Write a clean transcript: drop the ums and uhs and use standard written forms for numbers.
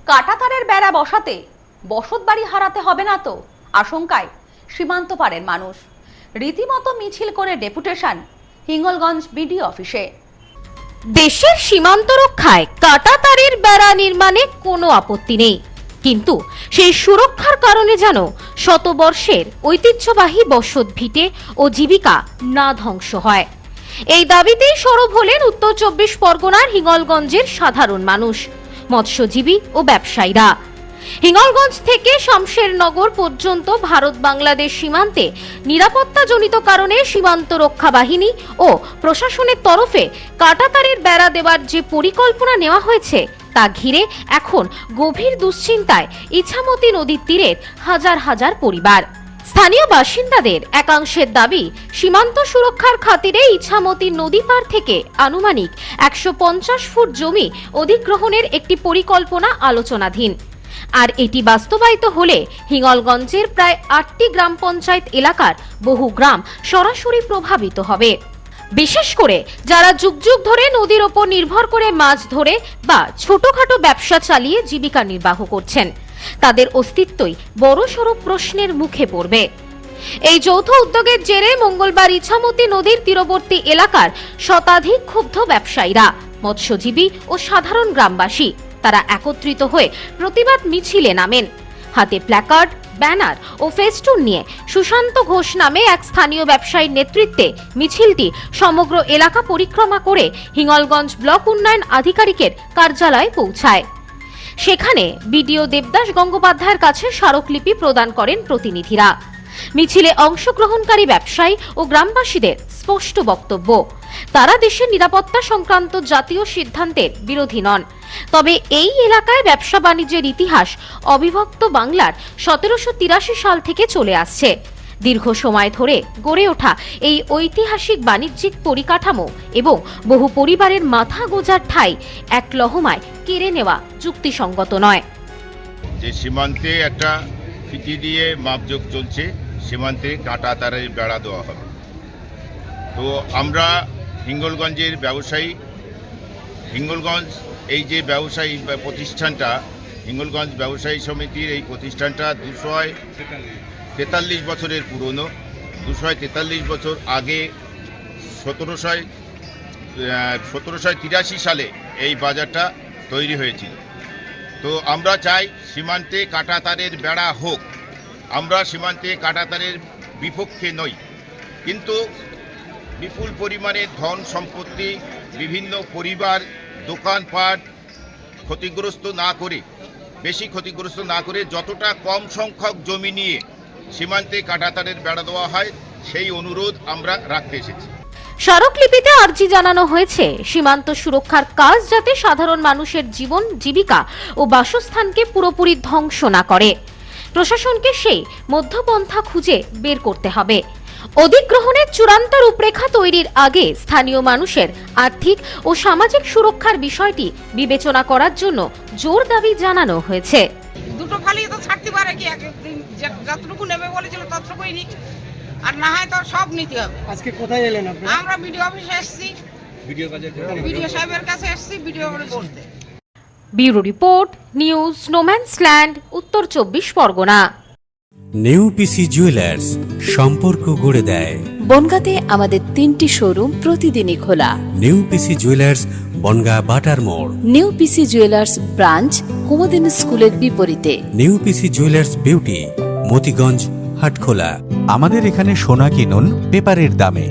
কাঁটাতারের বেড়া বসাতে বসতবাড়ি হারাতে হবে না তো, আশঙ্কায় সীমান্ত পারের মানুষ। রীতিমতো মিছিল করে ডেপুটেশন হিঙ্গলগঞ্জ বিডিও অফিসে। দেশের সীমান্ত রক্ষায় কাঁটাতারের বেড়া নির্মাণে কোনো আপত্তি নেই, কিন্তু সেই সুরক্ষার কারণে যেন শতবর্ষের ঐতিহ্যবাহী বসত ভিটে ও জীবিকা না ধ্বংস হয়। এই দাবিতেই সরব হলেন উত্তর 24 পরগনার হিঙ্গলগঞ্জের সাধারণ মানুষ, মৎস্যজীবী ও ব্যবসায়ীরা। হিঙ্গলগঞ্জ থেকে শামশেরনগর পর্যন্ত ভারত বাংলাদেশ সীমান্তে নিরাপত্তাজনিত কারণে সীমান্ত রক্ষা বাহিনী ও প্রশাসনের তরফে কাঁটাতারের বেড়া দেওয়ার যে পরিকল্পনা নেওয়া হয়েছে তা ঘিরে এখন গভীর দুশ্চিন্তায় ইছামতি নদীর তীরের হাজার হাজার পরিবার। স্থানীয় বাসিন্দাদের একাংশের দাবি, সীমান্ত সুরক্ষার খাতিরে ইছামতি নদী পার থেকে আনুমানিক 150 ফুট জমি অধিগ্রহণের একটি পরিকল্পনা আলোচনাধীন। আর এটি বাস্তবায়িত হলে হিঙ্গলগঞ্জের প্রায় 8টি গ্রাম পঞ্চায়েত এলাকার বহু গ্রাম সরাসরি প্রভাবিত হবে। বিশেষ করে যারা যুগ যুগ ধরে নদীর ওপর নির্ভর করে মাছ ধরে বা ছোটখাটো ব্যবসা চালিয়ে জীবিকা নির্বাহ করছেন, তাদের অস্তিত্বই বড়সড় প্রশ্নের মুখে পড়বে। এই যৌথ উদ্যোগের জেরে মঙ্গলবার ইছামতি নদীর তীরবর্তী এলাকার শতাধিক ক্ষুব্ধ ব্যবসায়ীরা, মৎস্যজীবী ও সাধারণ গ্রামবাসী তারা একত্রিত হয়ে প্রতিবাদ মিছিলে নামেন। হাতে প্ল্যাকার্ড, ব্যানার ও ফেস্টুন নিয়ে সুশান্ত ঘোষ নামে এক স্থানীয় ব্যবসায়ীর নেতৃত্বে মিছিলটি সমগ্র এলাকা পরিক্রমা করে হিঙ্গলগঞ্জ ব্লক উন্নয়ন আধিকারিকের কার্যালয়ে পৌঁছায়। সেখানে বিডিও দেবদাস গঙ্গোপাধ্যায়ের কাছে স্মারকলিপি প্রদান করেন প্রতিনিধিরা। মিছিলে অংশগ্রহণকারী ব্যবসায়ী ও গ্রামবাসীদের স্পষ্ট বক্তব্য, তারা দেশের নিরাপত্তা সংক্রান্ত জাতীয় সিদ্ধান্তের বিরোধী নন, তবে এই এলাকায় ব্যবসা বাণিজ্যের ইতিহাস অবিভক্ত বাংলার 1783 সাল থেকে চলে আসছে। দীর্ঘ সময় ধরে গড়ে ওঠা এই ঐতিহাসিক বাণিজ্যিক পরিকাঠামো এবং বহু পরিবারের মাথা গোঁজার ঠাঁই এক লহমায় কেড়ে নেওয়া যুক্তিসঙ্গত নয়। যে সীমান্তে একটা ফিতি দিয়ে মাপজোক চলছে, সীমান্তে কাঁটাতারের বেড়া দেওয়া হবে। তো আমরা হিঙ্গলগঞ্জের ব্যবসায়ী, হিঙ্গলগঞ্জ এই যে ব্যবসায়ী প্রতিষ্ঠানটা, হিঙ্গলগঞ্জ ব্যবসায়ী সমিতির এই প্রতিষ্ঠানটা 243 বছরের পুরনো। 243 বছর আগে 1783 সালে এই বাজারটা তৈরি হয়েছিল। তো আমরা চাই সীমান্তে কাঁটাতারের বেড়া হোক। আমরা সীমান্তে কাঁটাতারের বিপক্ষে নই, কিন্তু বিপুল পরিমাণে ধন সম্পত্তি, বিভিন্ন পরিবার, দোকানপাট ক্ষতিগ্রস্ত না করে, বেশি ক্ষতিগ্রস্ত না করে যতটা কম সংখ্যক জমি নিয়ে সীমান্তে কাঁটাতারের বেড়া দেওয়া হয়, সেই অনুরোধ আমরা রাখতে এসেছি। স্মারকলিপিতে আর্জি জানানো হয়েছে, সীমান্ত সুরক্ষার কাজ যাতে সাধারণ মানুষের জীবন, জীবিকা ও বাসস্থানকে পুরোপুরি ধ্বংস না করে। প্রশাসনকে সেই মধ্যপন্থা খুঁজে বের করতে হবে। অধিগ্রহণের চূড়ান্ত রূপরেখা তৈরির আগে স্থানীয় মানুষের আর্থিক ও সামাজিক সুরক্ষার বিষয়টি বিবেচনা করার জন্য জোর দাবি জানানো হয়েছে। দুটো ফালি তো ছাড়তে পারে কি, যতটুকু নেবে বলেছিল ততটুকুই নিক, আর না হয় তো সব নিতে হবে। আজকে কোথায় এলেন আপনি? আমরা বিডিও অফিসে এসেছি, বিডিও সাহেবের কাছে এসেছি ভিডিও করে বলতে। ব্যুরো রিপোর্ট, নিউজ স্নোম্যান্সল্যান্ড, উত্তর 24 পরগনা। নিউ পিসি জুয়েলার্স, সম্পর্ক গড়ে দেয়। বনগাঁতে আমাদের 3টি শোরুম প্রতিদিনই খোলা। নিউ পিসি জুয়েলার্স, বনগাঁ বাটার মোড়। New PC jewellers branch, Kumudini স্কুলের বিপরীতে। New PC jewellers beauty, Motiganj, Hatkhola. আমাদের এখানে সোনা কিনুন পেপারের দামে।